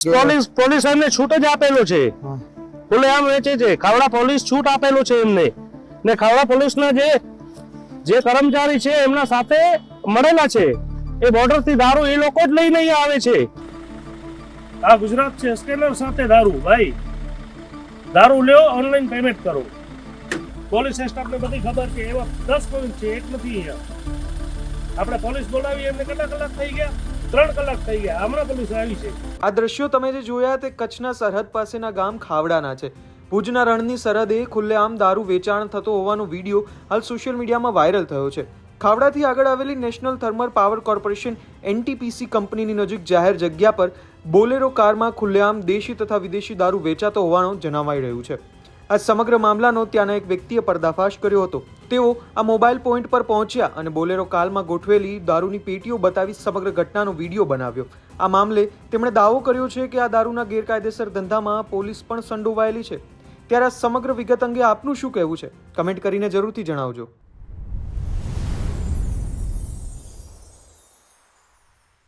Police એમને છૂટ જ આપેલો છે, ખુલ્લેઆમ વેચે છે. ખાવડા પોલીસ છૂટ આપેલો છે એમને, ને ખાવડા પોલીસના જે કર્મચારી છે એમના સાથે મળેલા છે. એ બોર્ડર થી દારૂ એ લોકો જ લઈને અહીંયા આવે છે. આ ગુજરાત છે, સ્કેનર સાથે દારૂ. ભાઈ દારૂ લ્યો, ઓનલાઈન પેમેન્ટ કરો. પોલીસ સ્ટાફને બધી ખબર છે. એવા 10 પોલીસ છે, એક નથી અહીંયા. આપણે પોલીસ બોલાવી એમને કેટલા કલાક થઈ ગયા? 3 કલાક થઈ ગયા. હમણાં પોલીસ આવી છે. આ દ્રશ્યો તમે જે જોયા તે કચ્છના સરહદ પાસેના ગામ ખાવડાના છે. ભુજના રણની સરહદે ખુલ્લેઆમ દારૂ વેચાણ થતો હોવાનો વિડીયો હાલ સોશિયલ મીડિયામાં વાયરલ થયો છે. ખાવડાથી આગળ આવેલી national thermal power corporation NTPC કંપનીની નજીક જાહેર જગ્યા પર બોલેરો કારમાં ખુલ્લેઆમ દેશી તથા વિદેશી દારૂ વેચાતો હોવાનું જણાવાઈ રહ્યું છે. આ સમગ્ર મામલાનો ત્યાંના એક વ્યક્તિએ પર્દાફાશ કર્યો હતો. તેઓ આ મોબાઈલ પોઈન્ટ પર પહોંચ્યા અને બોલેરો કારમાં ગોઠવેલી દારૂની પેટીઓ બતાવી સમગ્ર ઘટનાનો વિડીયો બનાવ્યો. આ મામલે તેમણે દાવો કર્યો છે કે આ દારૂના ગેરકાયદેસર ધંધામાં પોલીસ પણ સંડોવાયેલી છે. ત્યારે આ સમગ્ર વિગત અંગે આપનું શું કહેવું છે? કમેન્ટ કરીને જરૂરથી જણાવજો.